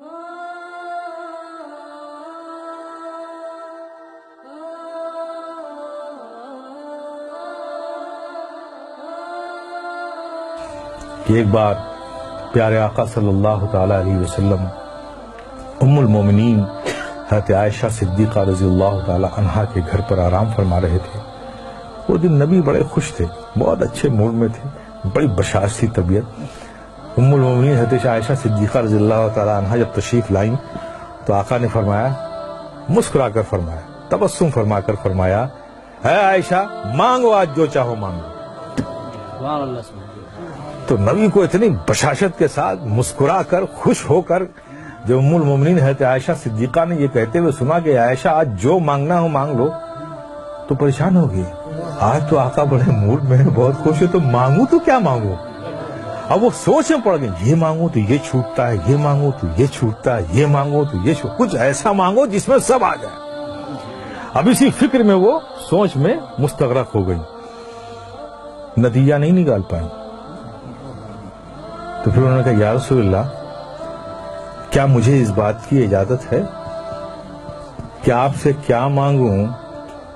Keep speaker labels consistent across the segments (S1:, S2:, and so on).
S1: کہ ایک بار پیارے آقا صلی اللہ تعالی علیہ وسلم ام المومنین حضرت عائشہ صدیقہ رضی اللہ تعالی عنہا کے گھر پر آرام فرما رہے تھے۔ وہ دن نبی بڑے خوش تھے، بہت اچھے موڈ میں تھے، بڑی بشاشتی طبیعت۔ ام المومنین حضرت عائشہ صدیقہ رضی اللہ تعالی عنہا جب تشریف لائیں تو آقا نے فرمایا، مسکرا کر فرمایا، تبسم فرما کر فرمایا، اے عائشہ مانگو آج جو چاہو مانگو۔ تو نبی کو اتنی بشاشت کے ساتھ مسکرا کر خوش ہو کر جب ام المومنین حضرت عائشہ صدیقہ نے یہ کہتے ہوئے سنا کہ عائشہ آج جو مانگنا ہو مانگ لو، تو پریشان ہو گئی۔ آج تو آقا بڑے موڈ میں بہت خوش ہے، تو مانگوں تو کیا مانگوں؟ اب وہ سوچ میں پڑ گئے، یہ مانگوں تو یہ چھوٹتا ہے، یہ مانگوں تو یہ چھوٹتا ہے، یہ مانگوں تو یہ کچھ ایسا مانگو جس میں سب آ جائے۔ اب اسی فکر میں وہ سوچ میں مستغرق ہو گئی، نتیجہ نہیں نکال پائیں۔ تو پھر انہوں نے کہا، یا رسول اللہ کیا مجھے اس بات کی اجازت ہے کہ آپ سے کیا مانگوں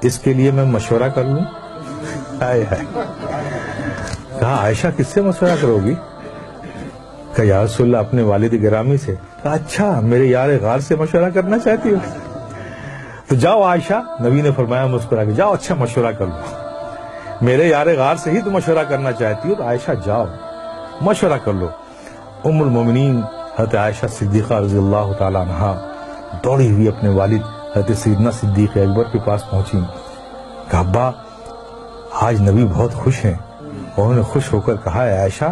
S1: اس کے لیے میں مشورہ کر لوں؟ کہا عائشہ کس سے مشورہ کرو گی؟ کہا یا رسول اللہ اپنے والد گرامی سے۔ کہا اچھا میرے یار غار سے مشورہ کرنا چاہتی ہو؟ تو جاؤ عائشہ، نبی نے فرمایا مسکرا کے، جاؤ اچھا مشورہ کر لو، میرے یار غار سے ہی تو مشورہ کرنا چاہتی ہو، تو عائشہ جاؤ مشورہ کر لو۔ ام المومنین حضرت عائشہ صدیقہ رضی اللہ تعالی عنہا دوڑی ہوئی اپنے والد حضرت سیدنا صدیق اکبر کے پاس پہنچی۔ کہا ابا آج نبی بہت خوش ہیں، انہوں نے خوش ہو کر کہا ہے عائشہ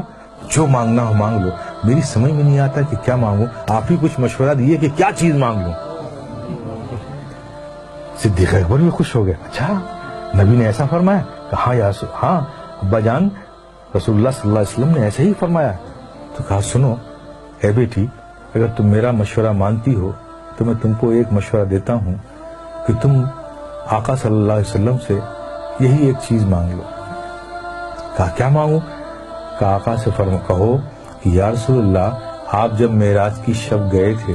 S1: جو مانگنا ہو مانگ لو، میری سمجھ میں نہیں آتا کہ کیا مانگوں، آپ ہی کچھ مشورہ دیے کہ کیا چیز مانگ لوں۔ صدیق اکبر بھی خوش ہو گئے، اچھا نبی نے ایسا فرمایا؟ کہا ہاں ابا جان رسول اللہ صلی اللہ علیہ وسلم نے ایسے ہی فرمایا۔ تو کہا سنو اے بیٹی، اگر تم میرا مشورہ مانتی ہو تو میں تم کو ایک مشورہ دیتا ہوں کہ تم آقا صلی اللہ علیہ وسلم سے یہی ایک چیز مانگ لو۔ کہا کیا مانگوں؟ کہا آقا سے کہو کہ یا رسول اللہ آپ جب معراج کی شب گئے تھے،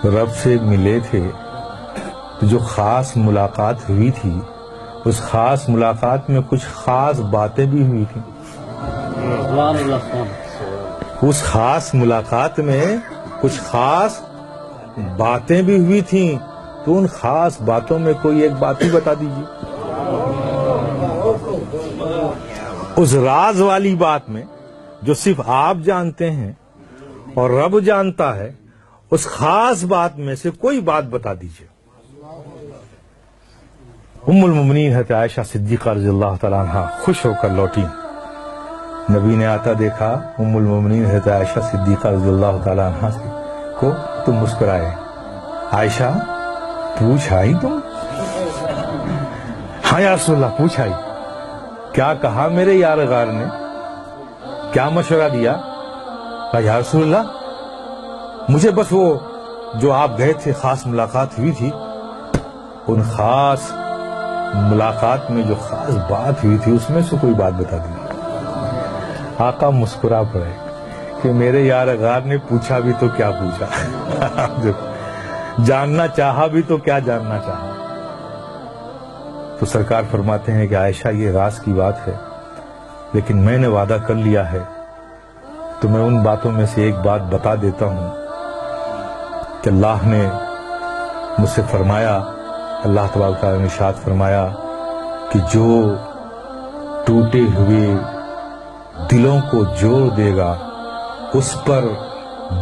S1: رب سے ملے تھے، تو جو خاص ملاقات ہوئی تھی اس خاص ملاقات میں کچھ خاص باتیں بھی ہوئی تھیں، اس خاص ملاقات میں کچھ خاص باتیں بھی ہوئی تھیں، تو ان خاص باتوں میں کوئی ایک بات ہی بتا دیجیے۔ اس راز والی بات میں جو صرف آپ جانتے ہیں اور رب جانتا ہے، اس خاص بات میں سے کوئی بات بتا دیجیے۔ ام المومنین حضرت عائشہ صدیقہ رضی اللہ تعالیٰ عنہ خوش ہو کر لوٹی۔ نبی نے آتا دیکھا ام المومنین حضرت عائشہ صدیقہ رضی اللہ تعالیٰ عنہ کو تو مسکرائے، عائشہ پوچھ آئی تم؟ ہاں یا رسول اللہ پوچھ آئی۔ کیا کہا میرے یار غار نے؟ کیا مشورہ دیا؟ کہا یا رسول اللہ مجھے بس وہ جو آپ گئے تھے خاص ملاقات ہوئی تھی، ان خاص ملاقات میں جو خاص بات ہوئی تھی اس میں سے کوئی بات بتا دی۔ آقا مسکرا پڑے کہ میرے یار غار نے پوچھا بھی تو کیا پوچھا، جاننا چاہا بھی تو کیا جاننا چاہا۔ تو سرکار فرماتے ہیں کہ عائشہ یہ راز کی بات ہے، لیکن میں نے وعدہ کر لیا ہے تو میں ان باتوں میں سے ایک بات بتا دیتا ہوں کہ اللہ نے مجھ سے فرمایا، اللہ تبارک تعالیٰ نے ارشاد فرمایا کہ جو ٹوٹے ہوئے دلوں کو جوڑ دے گا اس پر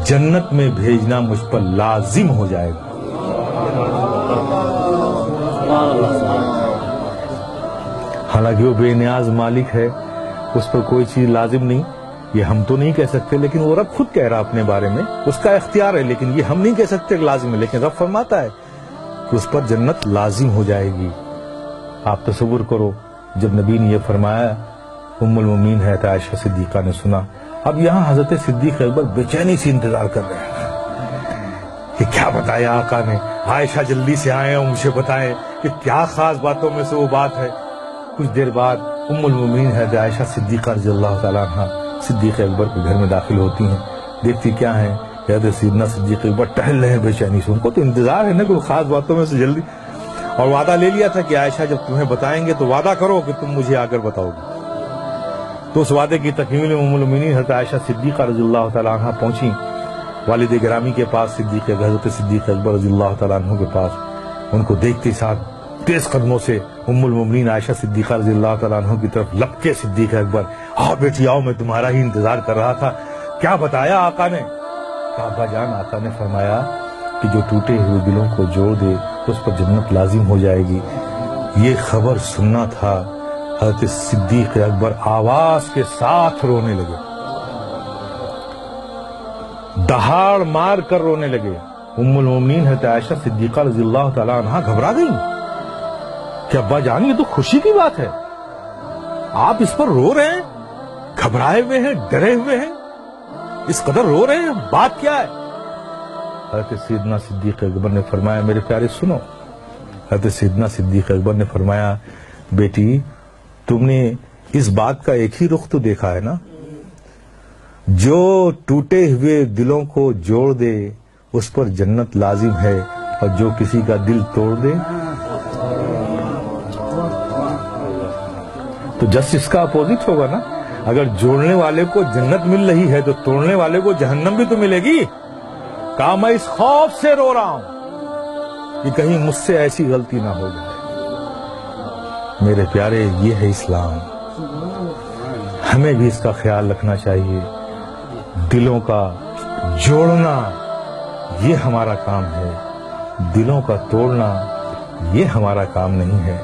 S1: جنت میں بھیجنا مجھ پر لازم ہو جائے گا۔ حالانکہ وہ بے نیاز مالک ہے، اس پر کوئی چیز لازم نہیں، یہ ہم تو نہیں کہہ سکتے، لیکن وہ رب خود کہہ رہا اپنے بارے میں، اس کا اختیار ہے، لیکن یہ ہم نہیں کہہ سکتے کہ لازم ہے، لیکن رب فرماتا ہے کہ اس پر جنت لازم ہو جائے گی۔ آپ تصور کرو جب نبی نے یہ فرمایا، ام المومنین حضرت عائشہ صدیقہ نے سنا۔ اب یہاں حضرت صدیق اکبر بے چینی سے انتظار کر رہے ہیں کہ کیا بتایا آقا نے، عائشہ جلدی سے آئے اور مجھے بتائیں کہ کیا خاص باتوں میں سے وہ بات ہے۔ کچھ دیر بعد ام المومنین حضرت عائشہ صدیقہ رضی اللہ تعالیٰ عنہ صدیق اکبر کے گھر میں داخل ہوتی ہیں، دیکھتی کیا ہیں حضرت سیدنا صدیق اکبر ٹہل رہے ہیں بے چینی سے، ان کو تو انتظار ہے نا کوئی خاص باتوں میں سے جلدی، اور وعدہ لے لیا تھا کہ عائشہ جب تمہیں بتائیں گے تو وعدہ کرو کہ تم مجھے آ کر بتاؤ گے۔ تو اس وعدے کی تکمیل ام المؤمنین حضرت عائشہ صدیقہ رضی اللہ تعالیٰ عنہ پہنچی والد گرامی کے پاس، حضرت صدیق اکبر رضی اللہ تعالیٰ عنہ کے پاس۔ ان کو دیکھتے ساتھ تیز قدموں سے ام المؤمنین عائشہ صدیقہ رضی اللہ تعالیٰ عنہ کی طرف لپکے صدیق اکبر، آؤ بیٹی آؤ، میں تمہارا ہی انتظار کر رہا تھا۔ کیا بتایا آقا نے؟ ابا جان، آقا نے فرمایا کہ جو ٹوٹے ہوئے دلوں کو جوڑ دے اس پر جنت لازم ہو جائے گی۔ یہ خبر سننا تھا، حضرت صدیق اکبر آواز کے ساتھ رونے لگے، دہاڑ مار کر رونے لگے۔ ام المؤمنین حضرت عائشہ صدیقہ رضی اللہ تعالیٰ عنہ گھبرا گئی کہ ابا جان یہ تو خوشی کی بات ہے، آپ اس پر رو رہے ہیں، گھبرائے ہوئے ہیں، ڈرے ہوئے ہیں، اس قدر رو رہے ہیں، بات کیا ہے؟ حضرت سیدنا صدیق اکبر نے فرمایا میرے پیارے سنو۔ حضرت سیدنا صدیق اکبر نے فرمایا بیٹی تم نے اس بات کا ایک ہی رخ تو دیکھا ہے نا، جو ٹوٹے ہوئے دلوں کو جوڑ دے اس پر جنت لازم ہے، اور جو کسی کا دل توڑ دے تو جس اس کا اپوزٹ ہوگا نا۔ اگر جوڑنے والے کو جنت مل رہی ہے تو توڑنے والے کو جہنم بھی تو ملے گی۔ کہا میں اس خوف سے رو رہا ہوں کہ کہیں مجھ سے ایسی غلطی نہ ہو جائے۔ میرے پیارے، یہ ہے اسلام، ہمیں بھی اس کا خیال رکھنا چاہیے۔ دلوں کا جوڑنا یہ ہمارا کام ہے، دلوں کا توڑنا یہ ہمارا کام نہیں ہے۔